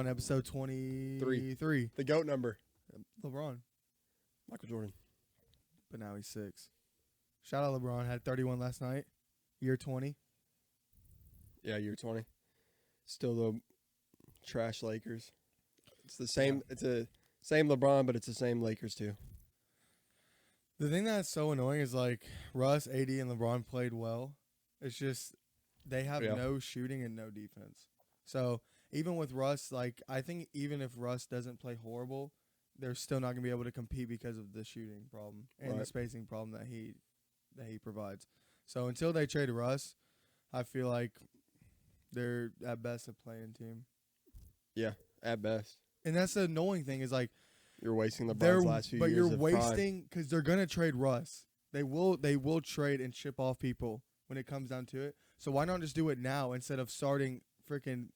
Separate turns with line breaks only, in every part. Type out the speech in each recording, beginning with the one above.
on episode 23.
The GOAT number.
LeBron.
Michael Jordan.
But now he's 6. Shout out LeBron. Had 31 last night. Year 20.
Yeah, year 20. Still the trash Lakers. It's the same.
Yeah.
It's a same LeBron, but it's the same Lakers too.
The thing that's so annoying is like Russ, AD, and LeBron played well. It's just they have no shooting and no defense. So even with Russ, like I think even if Russ doesn't play horrible, they're still not going to be able to compete because of the shooting problem and the spacing problem that he provides. So until they trade Russ, I feel like they're at best a play-in team.
Yeah, at best.
And that's the annoying thing is like
you're wasting LeBron's last few years.
But you're
of
wasting because they're gonna trade Russ. They will trade and ship off people when it comes down to it. So why not just do it now instead of starting freaking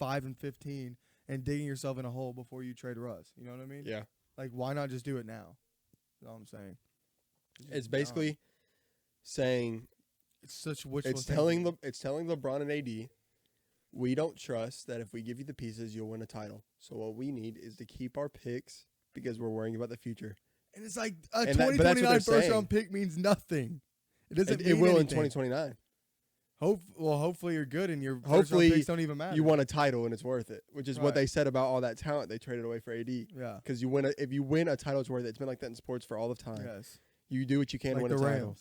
5-15 and digging yourself in a hole before you trade Russ? You know what I mean?
Yeah.
Like why not just do it now? That's all I'm saying.
It's basically saying
it's such wishful
it's telling LeBron and AD, we don't trust that if we give you the pieces, you'll win a title. So what we need is to keep our picks because we're worrying about the future.
And it's like a 2029 first-round pick means nothing. It doesn't mean
it will
anything.
in 2029.
Hopefully you're good and your first-round picks don't even matter.
You won a title and it's worth it, which is what they said about all that talent they traded away for AD.
Yeah.
Because if you win a title, it's worth it. It's been like that in sports for all of time.
Yes.
You do what you can to win a title.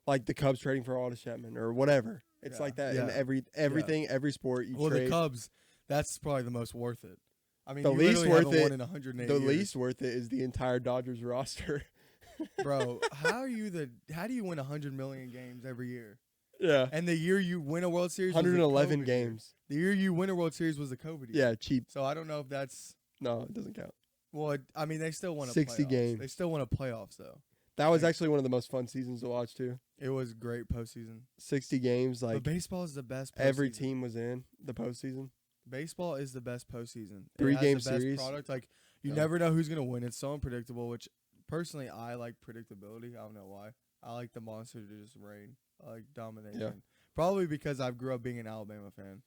Like the Cubs trading for Aroldis Chapman or whatever. It's like that in everything, every sport you trade.
Well, the Cubs, that's probably the most worth it. I mean,
the
you
least worth it.
Won in 108
the
years.
least worth it is the entire Dodgers roster.
Bro, how do you win 100 million games every year?
Yeah.
And the year you win a World Series,
111 games.
The year you win a World Series was the COVID year.
Yeah, cheap.
So I don't know if that's.
No, it doesn't count.
Well, I mean, they still won a
60
playoffs.
games.
They still won a playoffs though.
That was actually one of the most fun seasons to watch too.
It was great postseason.
60 games, like
but baseball is the best.
Every team was in the postseason.
Baseball is the best postseason.
3-game
series. Product. Like you never know who's gonna win. It's so unpredictable. Which personally, I like predictability. I don't know why. I like the monster to just reign. I like domination. Yeah. Probably because I grew up being an Alabama fan,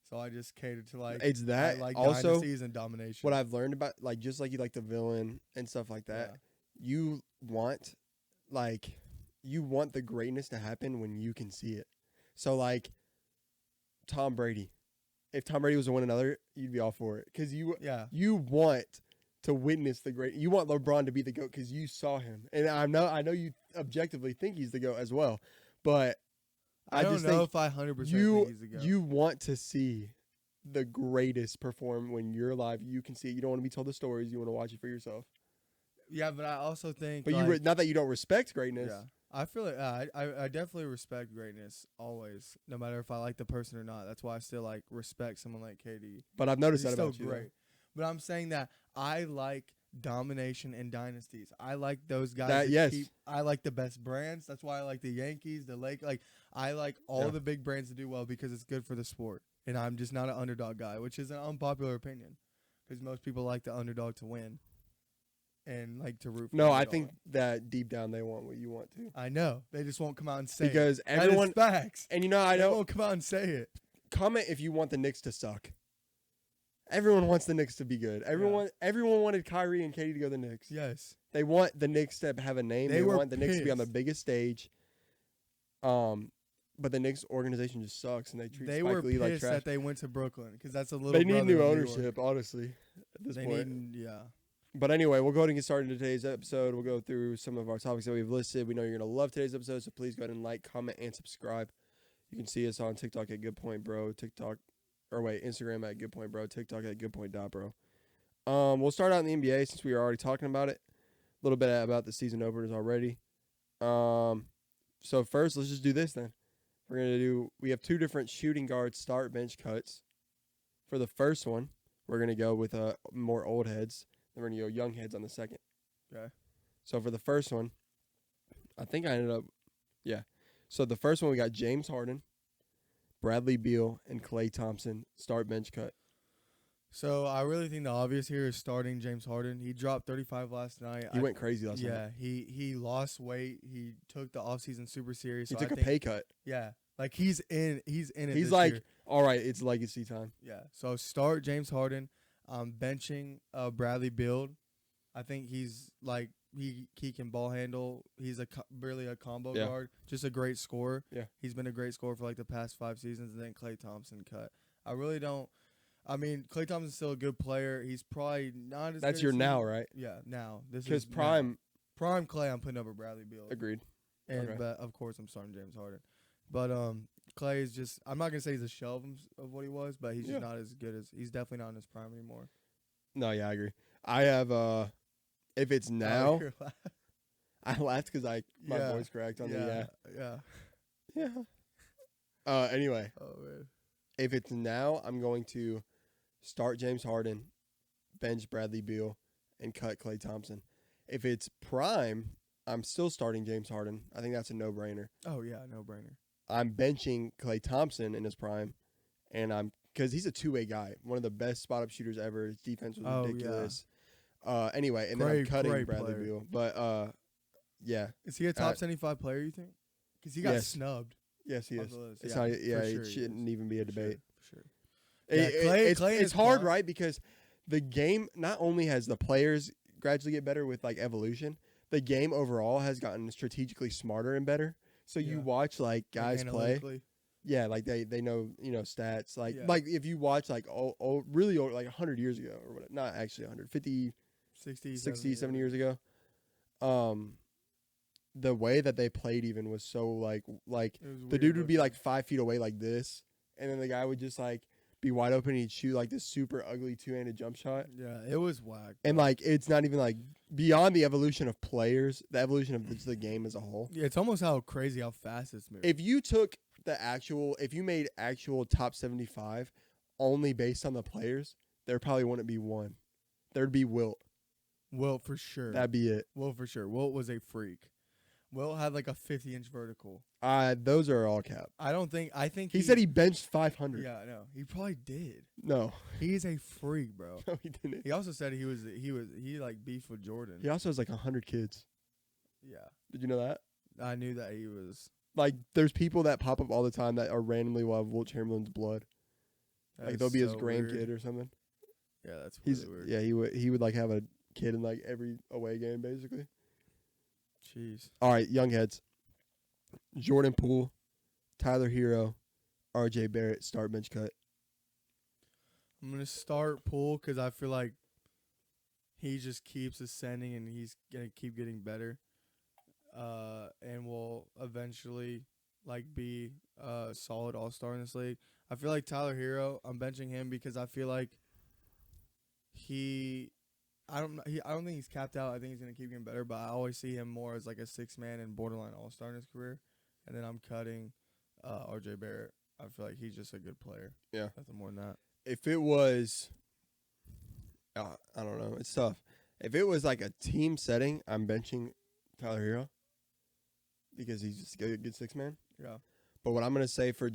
so I just catered to like.
It's that
like
also
dynasties and domination.
What I've learned about like just like you like the villain and stuff like that. Yeah. You want the greatness to happen when you can see it. So like Tom Brady. If Tom Brady was to win another, you'd be all for it. Because you want to witness the great. You want LeBron to be the GOAT because you saw him. And I know you objectively think he's the GOAT as well. But
I don't know if I 100% think he's the GOAT.
You want to see the greatest perform when you're alive. You can see it. You don't want to be told the stories. You want to watch it for yourself.
Yeah, but I also think.
But not that you don't respect greatness.
Yeah, I feel like I definitely respect greatness always, no matter if I like the person or not. That's why I still like respect someone like KD.
But I've noticed that
about
you.
Great. But I'm saying that I like domination and dynasties. I like those guys. I like the best brands. That's why I like the Yankees, the Lakers. Like I like all the big brands to do well because it's good for the sport. And I'm just not an underdog guy, which is an unpopular opinion, because most people like the underdog to win. And like to root for
No, I think that deep down they want what you want to.
I know. They just won't come out and say it.
Because everyone
facts.
And I know
they won't come out and say it.
Comment if you want the Knicks to suck. Everyone wants the Knicks to be good. Everyone wanted Kyrie and Katie to go to the Knicks.
Yes.
They want the Knicks to have a name. They want the Knicks to be on the biggest stage. But the Knicks organization just sucks, and they treat Spike Lee like trash.
That they went to Brooklyn because that's a little.
They need new ownership, honestly. At this point, But anyway, we'll go ahead and get started in today's episode. We'll go through some of our topics that we've listed. We know you're going to love today's episode, so please go ahead and like, comment, and subscribe. You can see us on TikTok at Good Point Bro, Instagram at Good Point Bro, TikTok at goodpoint.bro. We'll start out in the NBA since we were already talking about it. A little bit about the season openers already. So first, let's just do this then. We have two different shooting guard start bench cuts. For the first one, we're going to go with more old heads. Then we're going to go young heads on the second.
Okay.
So for the first one, I think I ended up, So the first one, we got James Harden, Bradley Beal, and Klay Thompson start bench cut.
So I really think the obvious here is starting James Harden. He dropped 35 last night.
He went crazy last night.
Yeah, he lost weight. He took the offseason super serious.
He took a pay cut.
Yeah, like he's in it.
He's like, all right, it's legacy time.
Yeah. So start James Harden. I'm benching Bradley Beal. I think he's like he can ball handle. He's really a combo guard, just a great scorer.
Yeah,
he's been a great scorer for like the past 5 seasons. And then Klay Thompson cut. I really don't. I mean, Klay Thompson's still a good player. He's probably not as.
That's
good
your
as
now, right?
Yeah, now this is
because prime
Klay. I'm putting over Bradley Beal.
Agreed.
And but of course I'm starting James Harden. But Klay is just. I'm not gonna say he's a shell of what he was, but he's just not as good as. He's definitely not in his prime anymore.
No, yeah, I agree. I have if it's now, I laughed because my voice cracked on the Anyway,
man.
If it's now, I'm going to start James Harden, bench Bradley Beal, and cut Klay Thompson. If it's prime, I'm still starting James Harden. I think that's a no-brainer.
Oh yeah, no-brainer.
I'm benching Klay Thompson in his prime, and because he's a two-way guy, one of the best spot-up shooters ever. His defense was ridiculous. Anyway, and then I'm cutting Bradley Beal. But, yeah.
Is he a top 75 player, you think? Because he got snubbed.
Yes, he is. It's not. Yeah, it shouldn't even be a debate.
For sure.
It's hard, right? Because the game not only has the players gradually get better with, like, evolution, the game overall has gotten strategically smarter and better. So you watch, like, guys play. Yeah, like they know, stats. Like if you watch like really old, like 100 years ago or whatever, not actually 150, 60, 70 years ago. The way that they played even was so like the dude would be like 5 feet away like this, and then the guy would just like be wide open and he'd shoot like this super ugly 2-handed jump shot.
Yeah, it was whack.
And like it's not even like beyond the evolution of players, the evolution of the game as a whole.
Yeah, it's almost how fast it's moving.
If you took if you made actual top 75 only based on the players, there probably wouldn't be one. There'd be Wilt.
Wilt for sure.
That'd be it.
Wilt for sure. Wilt was a freak. Wilt had like a 50-inch vertical.
Those are all cap.
I think
he said he benched 500.
Yeah, I know. He probably did.
No.
He's a freak, bro.
No, he didn't.
He also said he like beefed with Jordan.
He also has like 100 kids.
Yeah.
Did you know that?
I knew that he was.
Like, there's people that pop up all the time that are randomly will have Wilt Chamberlain's blood. Like, they'll be his grandkid or something.
Yeah, that's really weird.
Yeah, he would like have a kid in like every away game, basically.
Jeez.
All right, young heads. Jordan Poole, Tyler Hero, RJ Barrett, start bench cut.
I'm going to start Poole because I feel like he just keeps ascending and he's going to keep getting better. And will eventually like be a solid all-star in this league. I feel like Tyler Hero, I'm benching him because I feel like I don't think he's capped out. I think he's gonna keep getting better, but I always see him more as like a 6-man and borderline all-star in his career. And then I'm cutting RJ Barrett. I feel like he's just a good player.
Yeah,
nothing more than that.
If it was, I don't know, it's tough. If it was like a team setting, I'm benching Tyler Hero. Because he's just a good 6-man.
Yeah.
But what I'm going to say for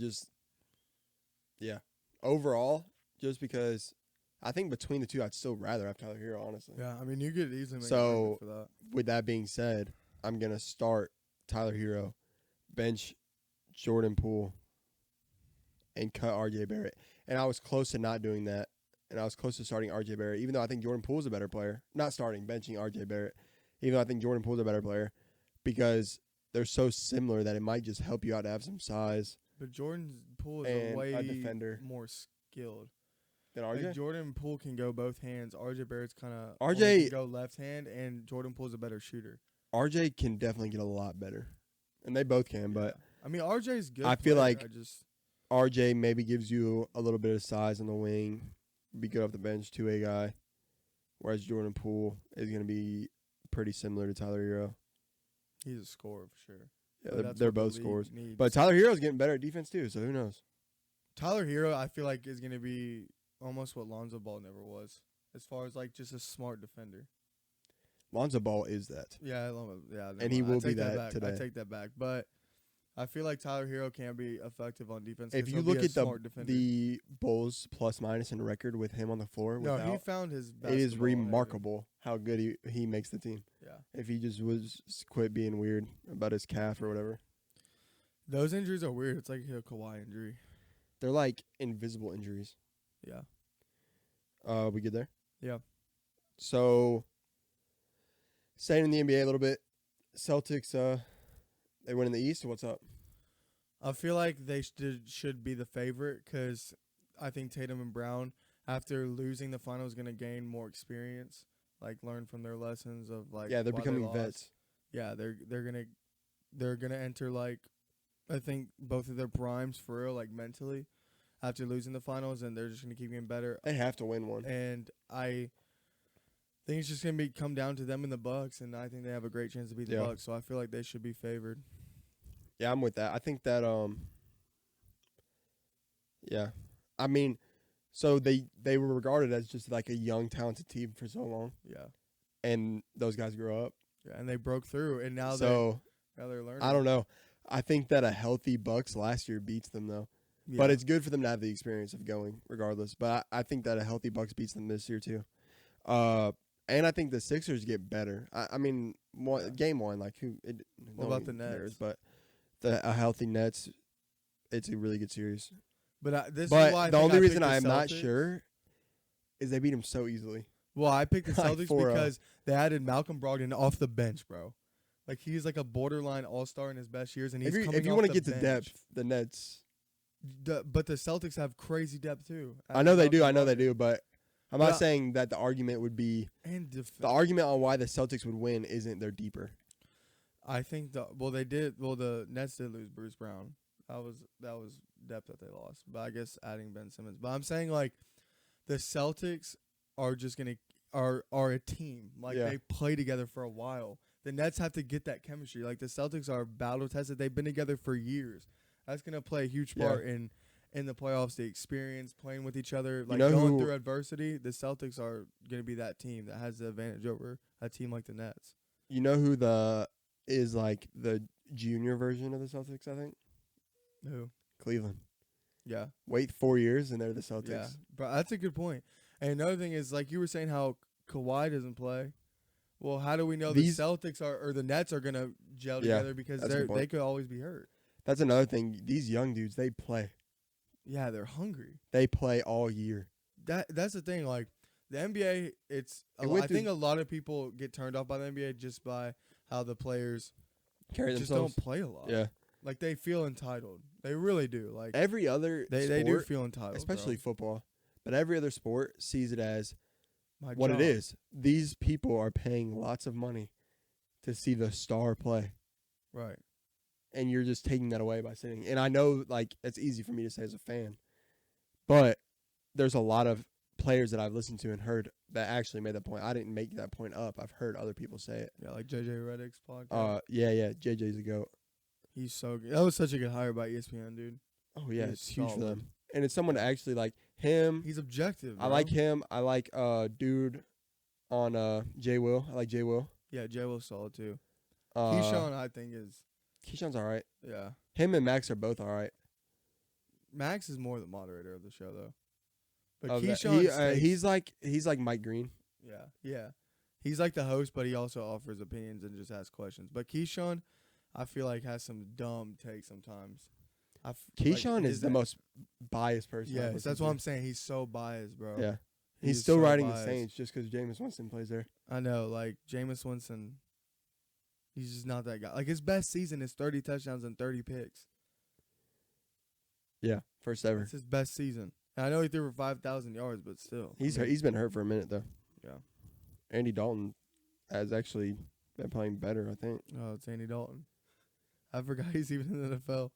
overall, just because I think between the two, I'd still rather have Tyler Hero, honestly.
Yeah, I mean, you could easily make
an
argument for that.
With that being said, I'm going to start Tyler Hero, bench Jordan Poole, and cut RJ Barrett. And I was close to not doing that. And I was close to starting RJ Barrett, even though I think Jordan Poole's a better player. Not starting, benching RJ Barrett. Even though I think Jordan Poole's a better player. Because they're so similar that it might just help you out to have some size.
But Jordan Poole is a
defender
more skilled
than RJ.
Like Jordan Poole can go both hands. RJ Barrett's kind of
can
go left hand, and Jordan Poole's a better shooter.
RJ can definitely get a lot better, and they both can. But
I mean, RJ's good.
I feel like RJ maybe gives you a little bit of size on the wing, be good off the bench, 2-way guy, whereas Jordan Poole is going to be pretty similar to Tyler Hero.
He's a scorer for sure.
Yeah, they're both scorers. But Tyler Hero's getting better at defense too, so who knows?
Tyler Hero, I feel like, is going to be almost what Lonzo Ball never was, as far as like just a smart defender.
Lonzo Ball is that.
Yeah,
and he will be that today.
I take that back, but I feel like Tyler Hero can be effective on defense.
If you look at the Bulls plus minus in record with him on the floor,
he found his basketball.
It is remarkable how good he makes the team.
Yeah.
If he just quit being weird about his calf or whatever.
Those injuries are weird. It's like a Kawhi injury.
They're like invisible injuries.
Yeah.
We good there?
Yeah.
So, staying in the NBA a little bit, Celtics, they win in the East. What's up?
I feel like they should be the favorite because I think Tatum and Brown, after losing the finals, going to gain more experience, like learn from their lessons of like.
Yeah, they're becoming vets.
Yeah, they're gonna enter like, I think both of their primes for real, like mentally, after losing the finals, and they're just gonna keep getting better.
They have to win one,
and I think it's just gonna come down to them and the Bucks, and I think they have a great chance to beat the Bucks. So I feel like they should be favored.
Yeah, I'm with that. I think that yeah, I mean, so they were regarded as just like a young, talented team for so long.
Yeah,
and those guys grow up.
Yeah, and they broke through, and now
they're
learning.
I don't know. I think that a healthy Bucks last year beats them though. Yeah. But it's good for them to have the experience of going regardless. But I think that a healthy Bucks beats them this year too. And I think the Sixers get better. I mean, game one, like
what about the Nets?
Cares, but a healthy Nets, it's a really good series.
But this is why
the only reason I am not sure is they beat them so easily.
Well, I picked the Celtics because they added Malcolm Brogdon off the bench, bro. Like, he's like a borderline all-star in his best years, and he's coming off the bench. If you want to get to depth,
the Nets.
But the Celtics have crazy depth, too.
I know they do, but I'm not saying that the argument would be – the argument on why the Celtics would win isn't they're deeper.
I think the Nets did lose Bruce Brown. That was depth that they lost. But I guess adding Ben Simmons. But I'm saying, like, the Celtics – are just are a team. Like, they play together for a while. The Nets have to get that chemistry. Like, the Celtics are battle tested. They've been together for years. That's gonna play a huge part in the playoffs. The experience, playing with each other, like going through adversity. The Celtics are gonna be that team that has the advantage over a team like the Nets.
You know who is like the junior version of the Celtics? I think.
Who?
Cleveland.
Yeah.
Wait 4 years and they're the Celtics.
Yeah, but that's a good point. And another thing is, like you were saying, how Kawhi doesn't play. Well, how do we know the Celtics or the Nets are going to gel together because they could always be hurt?
That's another thing. These young dudes, they play.
Yeah, they're hungry.
They play all year.
That's the thing. Like, the NBA, I think a lot of people get turned off by the NBA just by how the players don't play a lot.
Yeah.
Like, they feel entitled. They really do. Like,
every other sport,
they do feel entitled.
Especially football. But every other sport sees it as what it is. These people are paying lots of money to see the star play.
Right.
And you're just taking that away by sitting. And I know, like, it's easy for me to say as a fan. But there's a lot of players that I've listened to and heard that actually made that point. I didn't make that point up. I've heard other people say it.
Yeah, like JJ Redick's podcast.
Yeah. JJ's a GOAT.
He's so good. That was such a good hire by ESPN, dude.
Oh, yeah. It's huge for them. And it's someone to actually like him.
He's objective, bro.
I like him. I like dude on J Will. I like J Will.
Yeah, J Will's solid too. Keyshawn, I think
Keyshawn's all right.
Yeah.
Him and Max are both all right.
Max is more the moderator of the show though. But
Keyshawn, he's like Mike Green.
Yeah. Yeah. He's like the host, but he also offers opinions and just asks questions. But Keyshawn, I feel like, has some dumb takes sometimes.
Keyshawn is the most biased person.
Yeah, that's what I'm saying. He's so biased, bro.
Yeah. He's still riding the Saints just because Jameis Winston plays there.
I know. Like, Jameis Winston, he's just not that guy. Like, his best season is 30 touchdowns and 30 picks.
Yeah, first ever.
It's his best season. And I know he threw for 5,000 yards, but still.
He's been hurt for a minute, though.
Yeah.
Andy Dalton has actually been playing better, I think.
Oh, it's Andy Dalton. I forgot he's even in the NFL.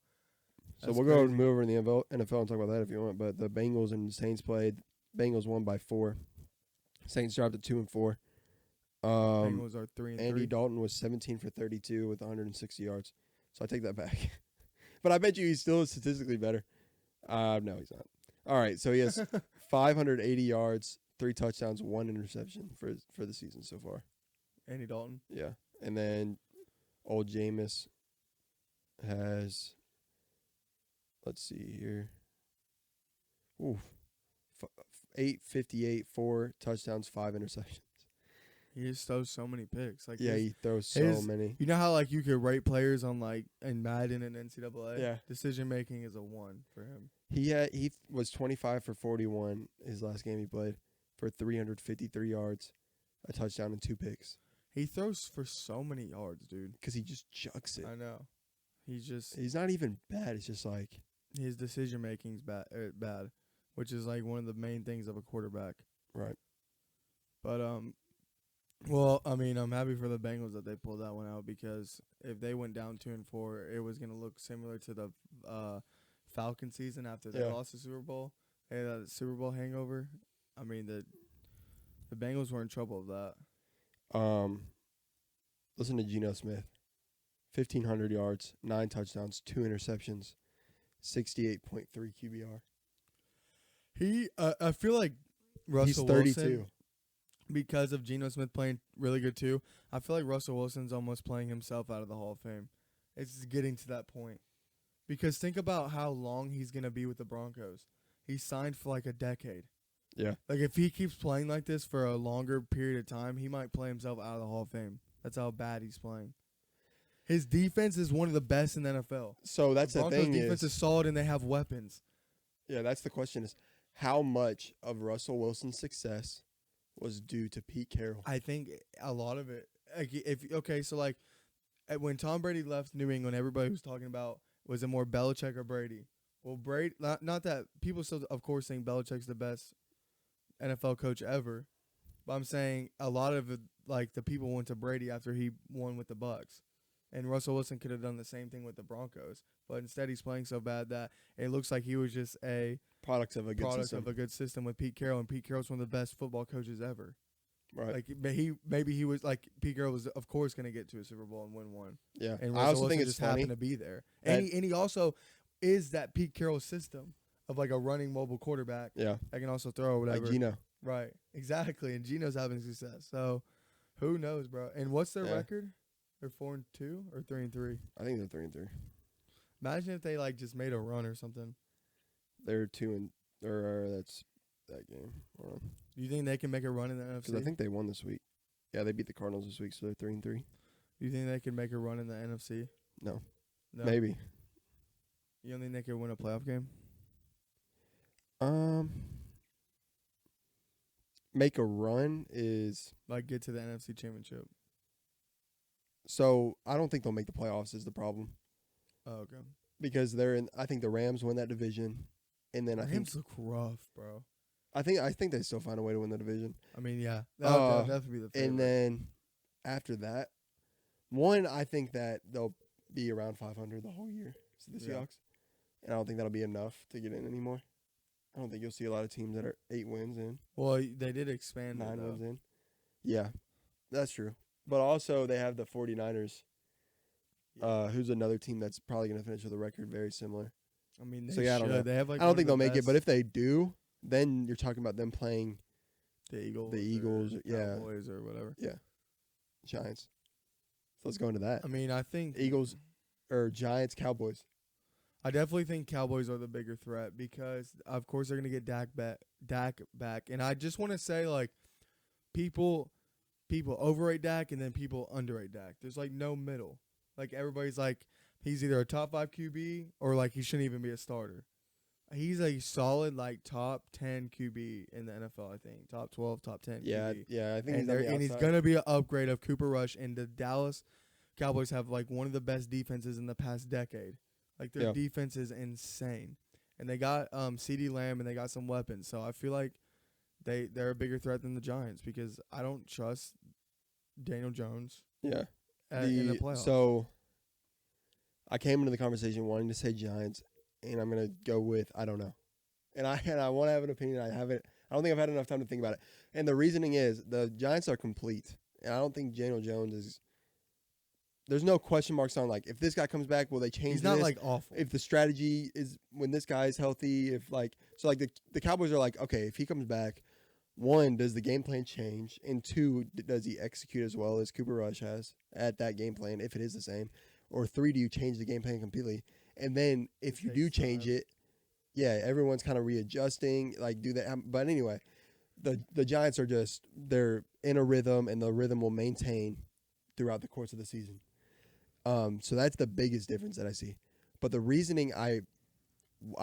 So we'll go and move over to the NFL and talk about that if you want. But the Bengals and the Saints played. Bengals won by 4. Saints dropped to 2-4.
Bengals are 3-3.
Andy Dalton was 17 for 32 with 160 yards. So I take that back. But I bet you he's still statistically better. No, he's not. All right, so he has 580 yards, 3 touchdowns, 1 interception for the season so far.
Andy Dalton?
Yeah. And then old Jameis has... Let's see here. Ooh, 858, 4 touchdowns, 5 interceptions.
He just throws so many picks. Like,
yeah, he throws so many.
You know how like you could rate players on like in Madden and NCAA?
Yeah.
Decision making is a 1 for him.
He was 25 for 41 his last game he played. for 353 yards, a touchdown, and 2 picks.
He throws for so many yards, dude.
Because he just chucks it.
I know. He's
not even bad. It's just like
his decision making's bad, which is like one of the main things of a quarterback.
Right.
But well, I mean, I'm happy for the Bengals that they pulled that one out, because if they went down 2-4, it was gonna look similar to the Falcon season after they lost the Super Bowl. They had that Super Bowl hangover. I mean, the Bengals were in trouble of that.
Listen to Geno Smith. 1,500 yards, 9 touchdowns, 2 interceptions, 68.3 QBR.
I feel like Russell
He's 32.
Wilson, because of Geno Smith playing really good too, I feel like Russell Wilson's almost playing himself out of the Hall of Fame. It's getting to that point. Because think about how long he's going to be with the Broncos. He's signed for like a decade.
Yeah.
Like, if he keeps playing like this for a longer period of time, he might play himself out of the Hall of Fame. That's how bad he's playing. His defense is one of the best in the NFL.
So that's the thing.
Broncos' defense is solid, and they have weapons.
Yeah, that's the question, is how much of Russell Wilson's success was due to Pete Carroll?
I think a lot of it. Like, when Tom Brady left New England, everybody was talking about, was it more Belichick or Brady? Well, Brady, not that people still, of course, think Belichick's the best NFL coach ever, but I'm saying a lot of it, like, the people went to Brady after he won with the Bucs, and Russell Wilson could have done the same thing with the Broncos, but instead he's playing so bad that it looks like he was just a
product of a good
system with Pete Carroll, and Pete Carroll's one of the best football coaches ever.
Right.
Like, maybe he was like, Pete Carroll was of course going to get to a Super Bowl and win one.
Yeah.
And
I also
Wilson
think it's
just
funny
happened to be there, and he also is that Pete Carroll system of like a running mobile quarterback.
Yeah.
That can also throw or whatever.
Like Geno.
Right. Exactly. And Geno's having success. So who knows, bro? And what's their record? They're 4-2 or 3-3?
I think they're 3-3.
Imagine if they like just made a run or something.
They're 2 that's that game. Hold on.
Do you think they can make a run in the NFC?
Because I think they won this week. Yeah, they beat the Cardinals this week, so they're 3-3.
Do you think they can make a run in the NFC?
No. Maybe.
You don't think they could win a playoff game?
Make a run is
like get to the NFC Championship.
So I don't think they'll make the playoffs is the problem.
Oh, okay.
Because I think the Rams win that division, and then
Rams look rough, bro.
I think they still find a way to win the division.
I mean, yeah, that'll definitely be the favorite.
And then after that, I think that they'll be around 500 the whole year. So the Seahawks, and I don't think that'll be enough to get in anymore. I don't think you'll see a lot of teams that are 8 wins in.
Well, they did expand
9 wins in. Yeah, that's true. But also they have the 49ers, who's another team that's probably going to finish with a record very similar.
I mean, they
I don't know.
They have like
I don't think they'll make it, but if they do, then you're talking about them playing
the Eagles,
or
Cowboys or whatever.
Yeah, Giants. So let's go into that.
I mean, I think
Eagles or Giants, Cowboys.
I definitely think Cowboys are the bigger threat because, of course, they're going to get Dak back. And I just want to say, like, people overrate Dak and then people underrate Dak. There's, like, no middle. Like, everybody's like, he's either a top 5 QB or, like, he shouldn't even be a starter. He's a solid, like, top 10 QB in the NFL, I think. Top 12, top 10 QB.
Yeah, I think
he's going to be an upgrade of Cooper Rush. And the Dallas Cowboys have, like, one of the best defenses in the past decade. Like, their defense is insane. And they got CeeDee Lamb, and they got some weapons. So I feel like they're a bigger threat than the Giants because I don't trust Daniel Jones in the playoffs.
So I came into the conversation wanting to say Giants, and I'm going to go with I don't know. And I want to have an opinion. I don't think I've had enough time to think about it. And the reasoning is the Giants are complete. And I don't think Daniel Jones is – there's no question marks on, like, if this guy comes back, will they change
He's not, like, awful.
If the strategy is when this guy is healthy, if, like – so, like, the Cowboys are like, okay, if he comes back, 1, does the game plan change? And 2, does he execute as well as Cooper Rush has at that game plan, if it is the same? Or 3, do you change the game plan completely? And then if you do change it, everyone's kind of readjusting, like, do that. But anyway, the Giants are just – they're in a rhythm, and the rhythm will maintain throughout the course of the season. So that's the biggest difference that I see. But the reasoning I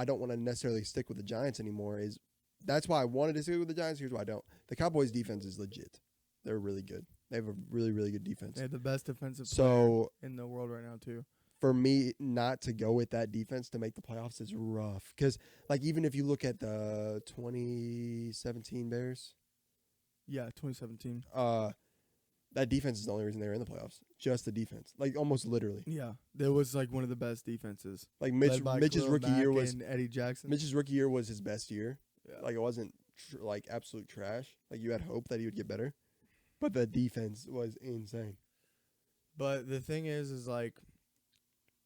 don't want to necessarily stick with the Giants anymore is that's why I wanted to stick with the Giants. Here's why I don't. The Cowboys' defense is legit. They're really good. They have a really, really good defense.
They have the best defensive player in the world right now, too.
For me, not to go with that defense to make the playoffs is rough. Because, like, even if you look at the 2017 Bears.
Yeah, 2017.
That defense is the only reason they were in the playoffs. Just the defense. Like, almost literally.
Yeah. That was, like, one of the best defenses.
Like, Mitch's rookie year was...
And Eddie Jackson.
Mitch's rookie year was his best year.
Yeah.
Like, it wasn't, like, absolute trash. Like, you had hope that he would get better. But the defense was insane.
But the thing is like,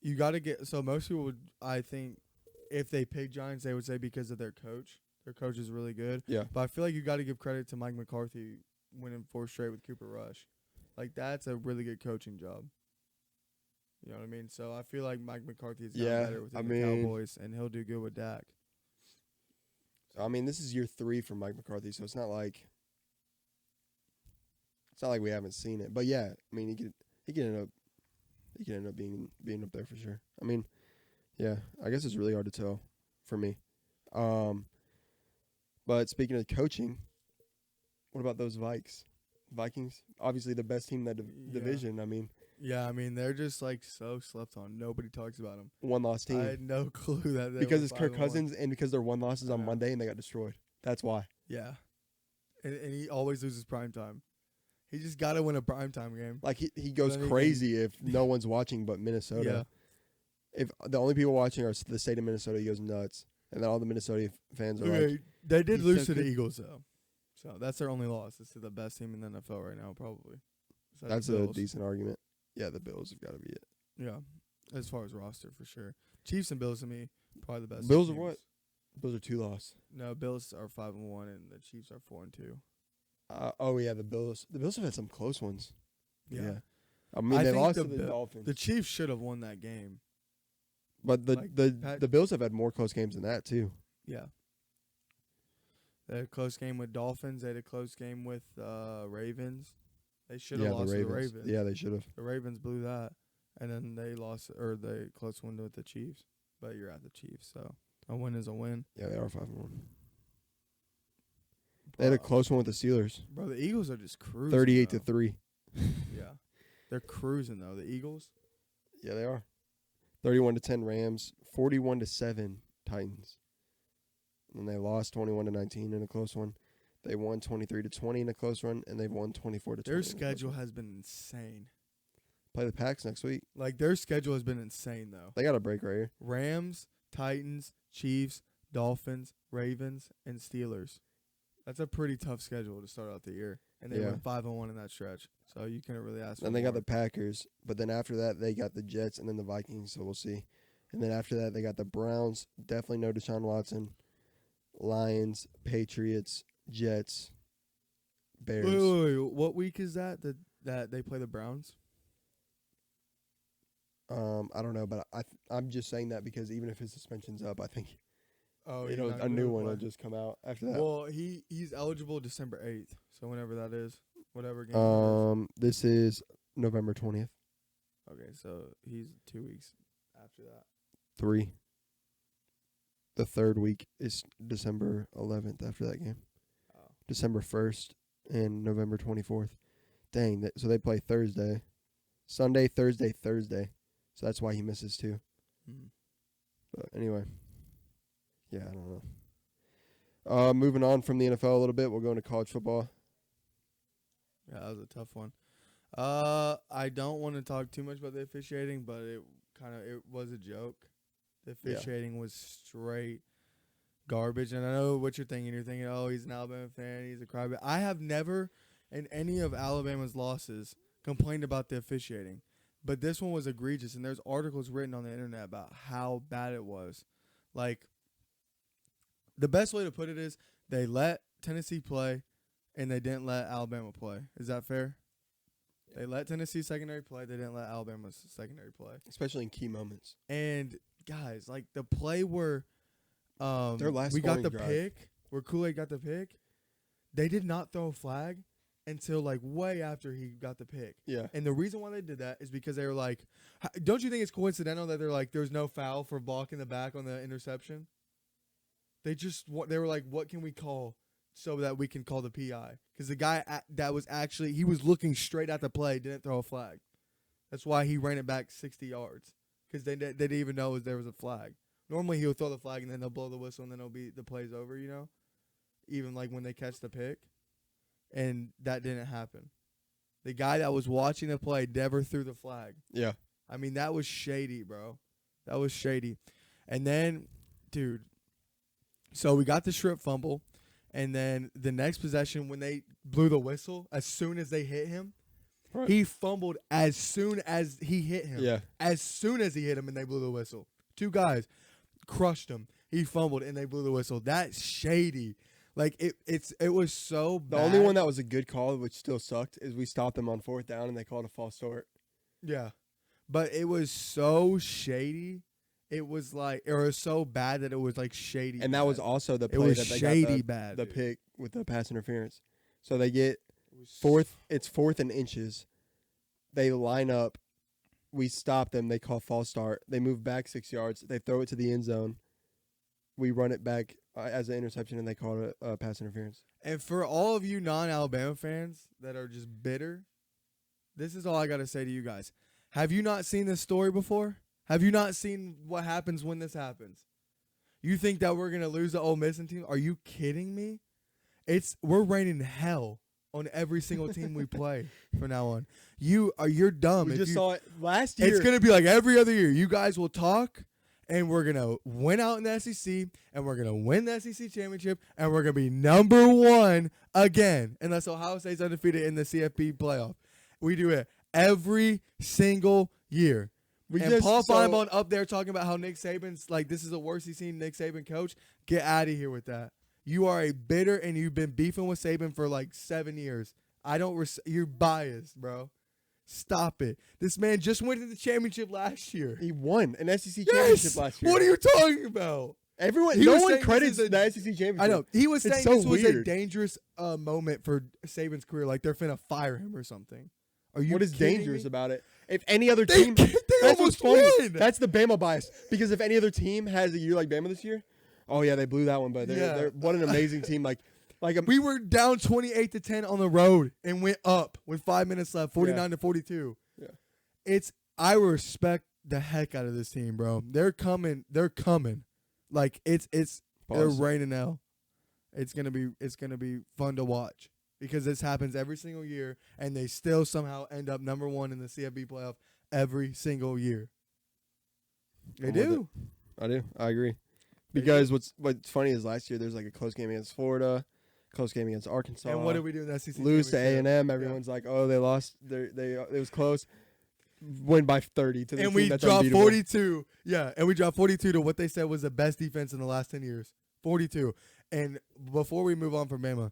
you got to get... So, most people would, I think, if they pick Giants, they would say because of their coach. Their coach is really good.
Yeah.
But I feel like you got to give credit to Mike McCarthy winning 4 straight with Cooper Rush. Like, that's a really good coaching job. You know what I mean? So, I feel like Mike McCarthy is better with the Cowboys, and he'll do good with Dak.
I mean, this is year 3 for Mike McCarthy, so it's not like we haven't seen it. But, yeah, I mean, he could end up being up there for sure. I mean, yeah, I guess it's really hard to tell for me. But speaking of coaching, what about those Vikings? Obviously the best team in that division. I mean.
Yeah, I mean, they're just, like, so slept on. Nobody talks about them.
One-loss team.
I had no clue that they
because
were
it's Kirk Cousins and because their one loss is on Monday and they got destroyed. That's why.
Yeah. And he always loses primetime. He just got to win a primetime game.
Like, he goes crazy if no one's watching but Minnesota. Yeah. If the only people watching are the state of Minnesota, he goes nuts. And then all the Minnesota fans are like...
They did lose to the Eagles, though. So that's their only loss. It's to the best team in the NFL right now, probably.
That's a decent argument. Yeah, the Bills have got to be it.
Yeah, as far as roster, for sure. Chiefs and Bills, to me, probably the best.
Bills are what? Bills are 2-loss.
No, Bills are 5-1, and the Chiefs are 4-2.
Yeah, the Bills. The Bills have had some close ones.
Yeah.
I mean, they lost to the Dolphins.
The Chiefs should have won that game.
But the Bills have had more close games than that, too.
Yeah. They had a close game with Dolphins. They had a close game with Ravens. They should have lost to the Ravens.
Yeah, they should have.
The Ravens blew that. And then they lost, or they close one with the Chiefs. But you're at the Chiefs, so a win is a win.
Yeah, they are 5-1. They had a close one with the Steelers.
Bro, the Eagles are just cruising.
38-3.
Yeah. They're cruising, though. The Eagles?
Yeah, they are. 31-10 Rams. 41-7 Titans. And they lost 21-19 in a close one. They won 23-20 in a close run, and they've won 24-20.
Their schedule has been insane.
Play the Packs next week.
Like, their schedule has been insane, though.
They got a break right here.
Rams, Titans, Chiefs, Dolphins, Ravens, and Steelers. That's a pretty tough schedule to start out the year. And they went 5-1 in that stretch. So you couldn't really ask for
And they got the Packers, but then after that, they got the Jets and then the Vikings, so we'll see. And then after that, they got the Browns. Definitely no Deshaun Watson. Lions, Patriots, Jets, Bears.
Wait. What week is that they play the Browns?
I don't know, but I'm just saying that because even if his suspension's up, I think
a
new one will just come out after that.
Well, he's eligible December 8th, so whenever that is, whatever game.
This is November 20th.
Okay, so he's 2 weeks after that.
3. The third week is December 11th after that game.
Oh.
December 1st and November 24th. Dang, so they play Thursday. Sunday, Thursday. So that's why he misses too. But anyway. Yeah, I don't know. Moving on from the NFL a little bit, we'll go into college football.
Yeah, that was a tough one. I don't want to talk too much about the officiating, but it was a joke. The officiating was straight garbage. And I know what you're thinking. You're thinking, oh, he's an Alabama fan. He's a crybaby. I have never, in any of Alabama's losses, complained about the officiating. But this one was egregious. And there's articles written on the internet about how bad it was. Like, the best way to put it is they let Tennessee play and they didn't let Alabama play. Is that fair? They let Tennessee secondary play. They didn't let Alabama's secondary play.
Especially in key moments.
And, guys, like the play where
their last
we got the
drive.
pick, where Kool-Aid got the pick, they did not throw a flag until like way after he got the pick.
Yeah.
And the reason why they did that is because they were like, don't you think it's coincidental that they're like, there's no foul for blocking the back on the interception? They were like, what can we call so that we can call the PI? Because the guy that was actually, he was looking straight at the play, didn't throw a flag. That's why he ran it back 60 yards. Because they didn't even know there was a flag. Normally he'll throw the flag and then they'll blow the whistle and then the play's over, you know? Even like when they catch the pick. And that didn't happen. The guy that was watching the play never threw the flag.
Yeah.
I mean, that was shady, bro. That was shady. And then, dude, so we got the strip fumble. And then the next possession, when they blew the whistle, as soon as they hit him, right. He fumbled as soon as he hit him.
Yeah.
As soon as he hit him and they blew the whistle. Two guys crushed him. He fumbled and they blew the whistle. That's shady. Like, it was so bad.
The only one that was a good call, which still sucked, is we stopped them on 4th down and they called a false start.
Yeah. But it was so shady. It was like, it was so bad that it was like shady.
And that was also the play that they got the pick with the pass interference. So they get it's 4th and inches. They line up. We stop them. They call false start. They move back 6 yards. They throw it to the end zone. We run it back as an interception, and they call it a pass interference.
And for all of you non-Alabama fans that are just bitter, this is all I got to say to you guys. Have you not seen this story before? Have you not seen what happens when this happens? You think that we're going to lose the Ole Miss team? Are you kidding me? We're raining hell on every single team we play from now on. You're dumb.
We just saw it last year.
It's going to be like every other year. You guys will talk, and we're going to win out in the SEC, and we're going to win the SEC championship, and we're going to be number 1 again, unless Ohio State's undefeated in the CFP playoff. We do it every single year. Paul Feinbaum up there talking about how Nick Saban's like, this is the worst he's seen Nick Saban coach. Get out of here with that. You are a bitter, and you've been beefing with Saban for like 7 years. You're biased, bro. Stop it. This man just went to the championship last year.
He won an SEC championship last year.
What are you talking about?
No one credits the SEC championship.
I know. He was saying
so
this was
weird.
a dangerous moment for Saban's career. Like they're finna fire him or something. Are you
What is
kidding
dangerous
me?
about it? If any other team,
they almost won.
That's the Bama bias. Because if any other team has a year like Bama this year, oh yeah, they blew that one. But they're what an amazing team.
We were down 28-10 on the road and went up with 5 minutes left, 49-42.
Yeah,
I respect the heck out of this team, bro. They're coming. Like they're raining hell. It's gonna be fun to watch. Because this happens every single year, and they still somehow end up number 1 in the CFB playoff every single year. They do.
I do. I agree. Because what's funny is last year there's like a close game against Florida, close game against Arkansas.
And what did we do in the SEC?
Lose to A&M. Everyone's like, oh, they lost. It was close. Win by 30 to the
and
team
we
that's
dropped
unbeatable.
42. Yeah, and we dropped 42 to what they said was the best defense in the last 10 years. 42. And before we move on from Bama,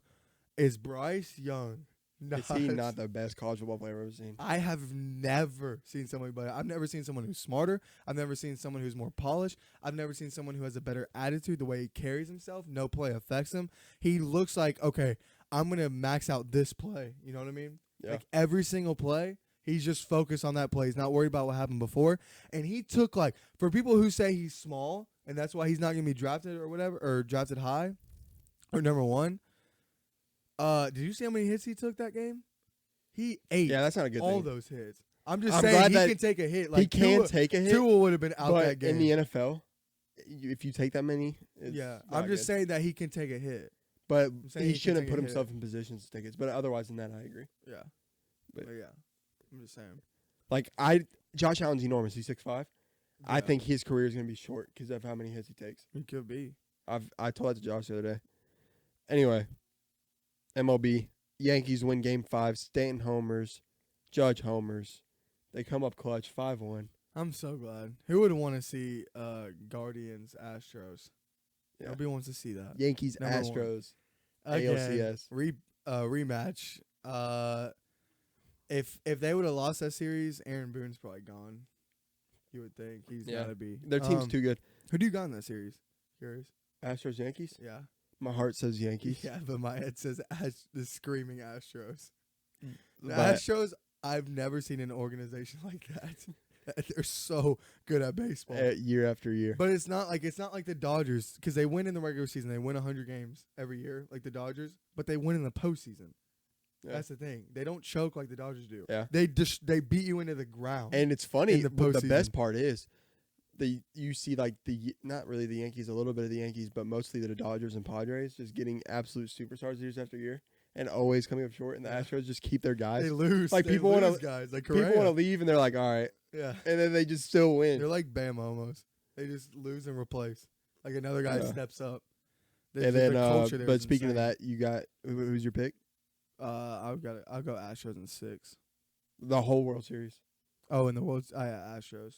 is Bryce Young
Is he not the best college football player I've ever seen?
I have never seen someone, but I've never seen someone who's smarter. I've never seen someone who's more polished. I've never seen someone who has a better attitude, the way he carries himself. No play affects him. He looks like, okay, I'm going to max out this play. You know what I mean?
Yeah.
Like every single play, he's just focused on that play. He's not worried about what happened before. And he took for people who say he's small and that's why he's not going to be drafted or whatever, or drafted high or number 1. Did you see how many hits he took that game? He ate.
Yeah, that's not a good
all
thing.
those hits. I'm saying he can take a hit.
He can take a hit.
Tua would have been out that game.
In the NFL, if you take that many,
I'm just saying that he can take a hit.
But he shouldn't put himself in positions to take hits. But otherwise than that, I agree.
Yeah. But yeah, I'm just saying.
Josh Allen's enormous. He's 6'5". Yeah. I think his career is going to be short because of how many hits he takes.
He could be.
I told that to Josh the other day. Anyway, MLB. Yankees win Game 5. Stanton homers. Judge homers. They come up clutch, 5-1.
I'm so glad. Who would want to see Guardians Astros?
Yeah.
Nobody wants to see that.
Yankees Astros. ALCS.
Rematch. If they would have lost that series, Aaron Boone's probably gone. You would think he's got to be.
Their team's too good.
Who do you got in that series? Curious.
Astros Yankees.
Yeah.
My heart says Yankees.
Yeah, but my head says the screaming Astros. The Astros, I've never seen an organization like that. They're so good at baseball.
Year after year.
But it's not like the Dodgers, because they win in the regular season. They win 100 games every year, like the Dodgers, but they win in the postseason. Yeah. That's the thing. They don't choke like the Dodgers do.
Yeah.
They beat you into the ground.
And it's funny. The best part is you see like not really the Yankees, a little bit of the Yankees, but mostly the Dodgers and Padres just getting absolute superstars years after year. And always coming up short, and the Astros just keep their guys.
They lose.
Like people want to
guys. Like
people want to leave, and they're like, "All right,
yeah,"
and then they just still win.
They're like Bam almost. They just lose and replace. Like another guy steps up.
And then, but speaking of that, you got who's your pick?
I'll go Astros in 6.
The whole World Series.
Oh, in the World, Astros.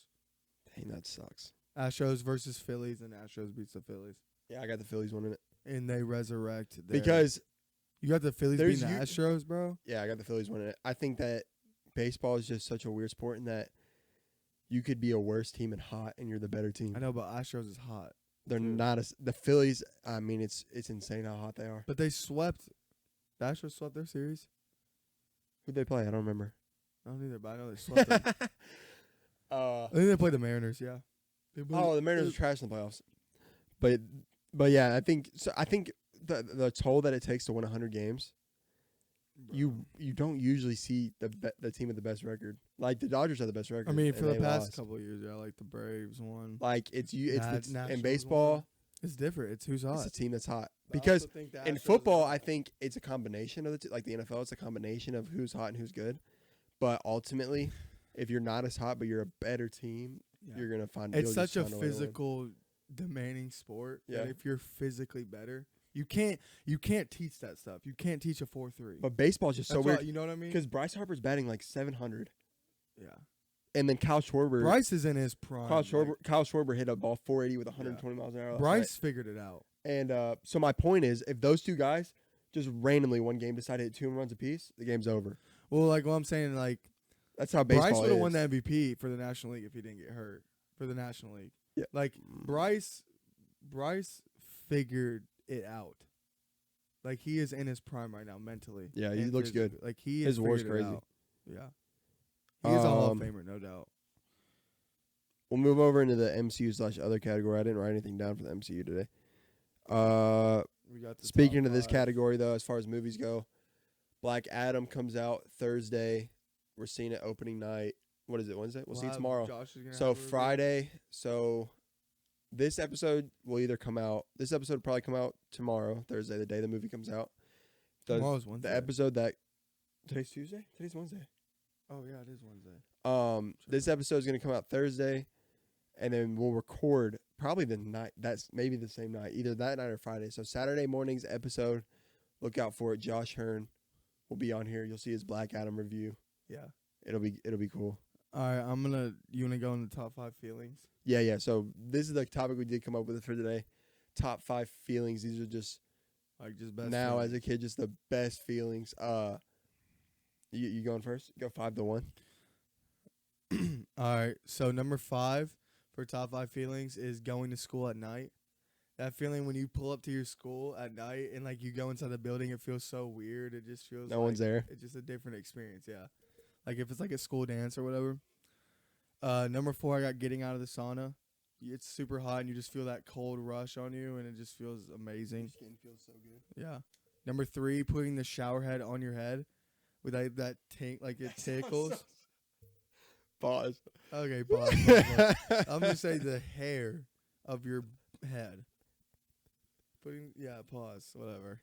Dang, that sucks.
Astros versus Phillies, and Astros beats the Phillies.
Yeah, I got the Phillies winning it.
And they resurrect
because.
You got the Phillies beating the Astros, bro?
Yeah, I got the Phillies winning it. I think that baseball is just such a weird sport in that you could be a worse team and hot, and you're the better team.
I know, but Astros is hot.
They're not the Phillies. I mean, it's insane how hot they are.
But they swept. The Astros swept their series.
Who'd they play? I don't remember.
I don't either, but I know they swept them. I think they played the Mariners. Yeah.
The Mariners are trash in the playoffs. But yeah, I think so. I think. The toll that it takes to win 100 games, you don't usually see the team with the best record. Like the Dodgers have the best record.
I mean, for the past couple of years, yeah, like the Braves won.
Like it's in baseball,
it's different. It's who's hot.
It's a team that's hot. Because in football, I think it's a combination of like the NFL. It's a combination of who's hot and who's good. But ultimately, if you're not as hot but you're a better team, you're gonna find.
It's such a physical, demanding sport. Yeah. That if you're physically better. You can't teach that stuff. You can't teach a 4-3.
But baseball's just so weird.
You know what I mean?
Because Bryce Harper's batting like 700.
Yeah.
And then Kyle Schwarber.
Bryce is in his prime.
Kyle Schwarber hit a ball 480 with 120 miles an hour.
Bryce figured it out.
And so my point is, if those two guys just randomly one game decide to hit 2 home runs apiece, the game's over.
Well, like what I'm saying, like
that's how baseball is.
Bryce would have won the MVP for the National League if he didn't get hurt for the National League.
Yeah.
Like Bryce figured it out. Like he is in his prime right now mentally.
Yeah, he looks good.
Like he
his war's crazy.
Out. Yeah. He is a Hall of Famer, no doubt.
We'll move over into the MCU/other category. I didn't write anything down for the MCU today.
We got
speaking of this category though, as far as movies go, Black Adam comes out Thursday. We're seeing it opening night. What is it? Wednesday? We'll see it tomorrow. So Friday. So this episode will either come out. This episode will probably come out tomorrow, Thursday, the day the movie comes out.
Tomorrow's Wednesday.
The episode that today's Tuesday. Today's Wednesday.
Oh yeah, it is Wednesday.
This episode is going to come out Thursday, and then we'll record probably the night. That's maybe the same night, either that night or Friday. So Saturday morning's episode. Look out for it. Josh Hearn will be on here. You'll see his Black Adam review.
Yeah,
it'll be cool.
All right, you want to go into top 5 feelings?
Yeah. So this is the topic we did come up with for today. Top 5 feelings. These are just
best
now
feelings.
As a kid, just the best feelings. You going first? Go 5-1.
All right. So number 5 for top 5 feelings is going to school at night. That feeling when you pull up to your school at night and like you go inside the building, it feels so weird. It just feels
no one's there.
It's just a different experience. Yeah. Like if it's like a school dance or whatever. Number 4, I got getting out of the sauna. It's super hot and you just feel that cold rush on you and it just feels amazing.
Your skin feels so good.
Yeah. Number 3, putting the shower head on your head with that tank, like it tickles.
Pause.
Okay, pause. I'm gonna say the hair of your head. Pause. Whatever.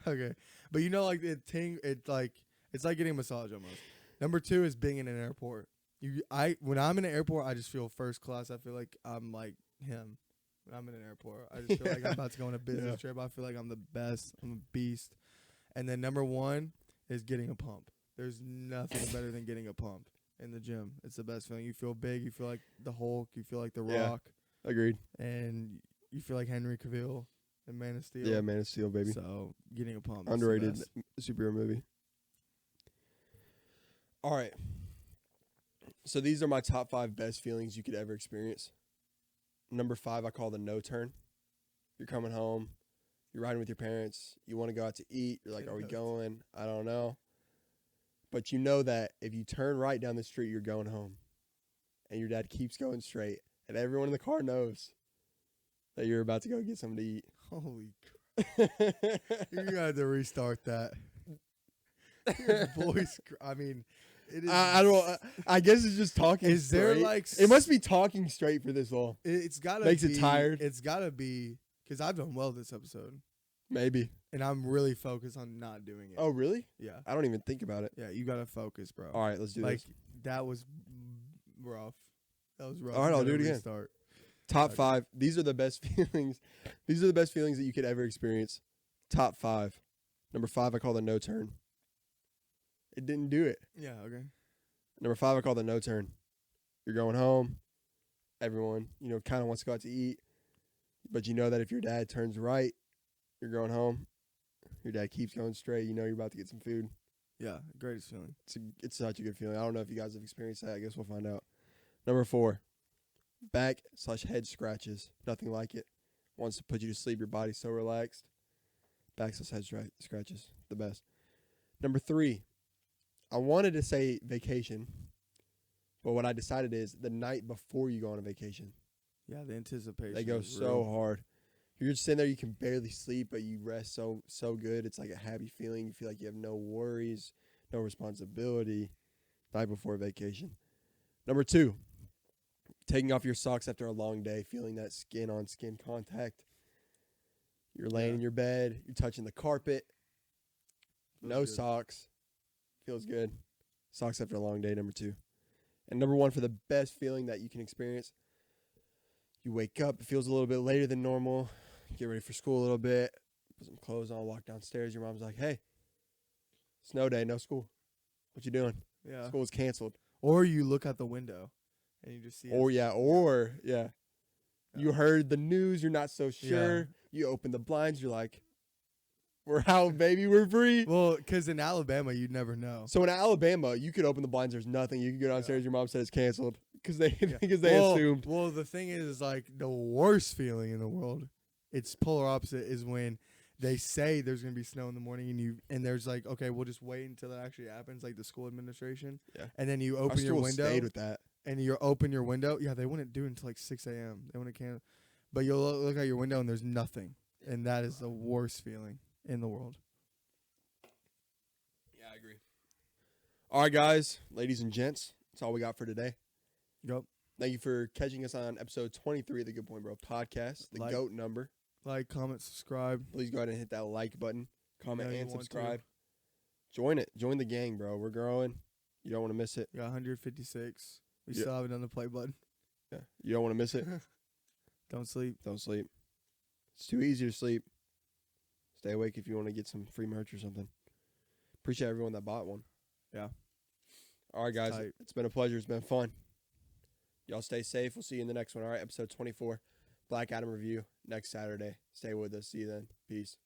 Okay, but like it's like getting a massage almost. Number 2 is being in an airport. When I'm in an airport, I just feel first class. I feel like I'm like him. When I'm in an airport, I just feel like I'm about to go on a business trip. I feel like I'm the best. I'm a beast. And then number 1 is getting a pump. There's nothing better than getting a pump in the gym. It's the best feeling. You feel big. You feel like the Hulk. You feel like the Rock.
Agreed.
And you feel like Henry Cavill in Man of Steel.
Yeah, Man of Steel, baby.
So getting a pump.
Underrated superhero movie. All right. So these are my top 5 best feelings you could ever experience. Number 5, I call the no turn. You're coming home. You're riding with your parents. You want to go out to eat. You're like, are we going? I don't know. But you know that if you turn right down the street, you're going home. And your dad keeps going straight. And everyone in the car knows that you're about to go get something to eat.
Holy crap. You're going to have to restart that. Your voice, I mean, it is.
I guess it's just talking
is
straight.
There like.
It must be talking straight for this long.
It's got to
Makes it tired.
It's got to be. Because I've done well this episode.
Maybe.
And I'm really focused on not doing it.
Oh, really?
Yeah.
I don't even think about it.
Yeah, you got to focus, bro.
All right, let's do this.
Like, that was rough. That was rough.
All right, I'll do it again.
Restart.
Top 5. These are the best feelings. These are the best feelings that you could ever experience. Top 5. Number 5, I call the no turn. It didn't do it.
Yeah, okay.
Number 5, I call the no turn. You're going home. Everyone, kind of wants to go out to eat. But you know that if your dad turns right, you're going home. Your dad keeps going straight. You know you're about to get some food.
Yeah, greatest feeling.
It's such a good feeling. I don't know if you guys have experienced that. I guess we'll find out. Number 4, back/head scratches. Nothing like it. Wants to put you to sleep. Your body's so relaxed. Back/head scratches. The best. Number 3, I wanted to say vacation. But what I decided is the night before you go on a vacation.
Yeah, the anticipation.
They go so hard. You're just sitting there, you can barely sleep, but you rest so good. It's like a happy feeling. You feel like you have no worries, no responsibility. Night before vacation. Number 2, taking off your socks after a long day, feeling that skin-on-skin contact. You're laying in your bed. You're touching the carpet. No socks. Feels good. Socks after a long day, number 2. And number 1, for the best feeling that you can experience, you wake up. It feels a little bit later than normal. Get ready for school a little bit. Put some clothes on. Walk downstairs. Your mom's like, hey, snow day, no school. What you doing?
Yeah.
School's canceled.
Or you look out the window and you just see
it. You heard the news. You're not so sure.
Yeah.
You open the blinds. You're like, we're out, baby. We're free.
Well, because in Alabama, you'd never know.
So in Alabama, you could open the blinds. There's nothing. You can go downstairs. Your mom said it's canceled because they assumed.
Well, the thing is like the worst feeling in the world. It's polar opposite is when they say there's going to be snow in the morning and there's like, okay, we'll just wait until that actually happens, like the school administration.
Yeah.
And then you open your window.
Stayed with that.
And you open your window. Yeah, they wouldn't do it until like 6 a.m. They wouldn't can. But you'll look out your window and there's nothing. And that is the worst feeling in the world.
Yeah, I agree. All right, guys, ladies and gents, that's all we got for today.
Yep.
Thank you for catching us on episode 23 of the Good Point Bro Podcast, the GOAT number.
Like, comment, subscribe.
Please go ahead and hit that like button. Comment and subscribe. Join it. Join the gang, bro. We're growing. You don't want to miss it.
We got 156. We still haven't done the play button.
Yeah. You don't want to miss it.
Don't sleep.
Don't sleep. It's too easy to sleep. Stay awake if you want to get some free merch or something. Appreciate everyone that bought one.
Yeah.
All right, guys. It's been a pleasure. It's been fun. Y'all stay safe. We'll see you in the next one. All right, episode 24, Black Adam Review, next Saturday. Stay with us. See you then. Peace.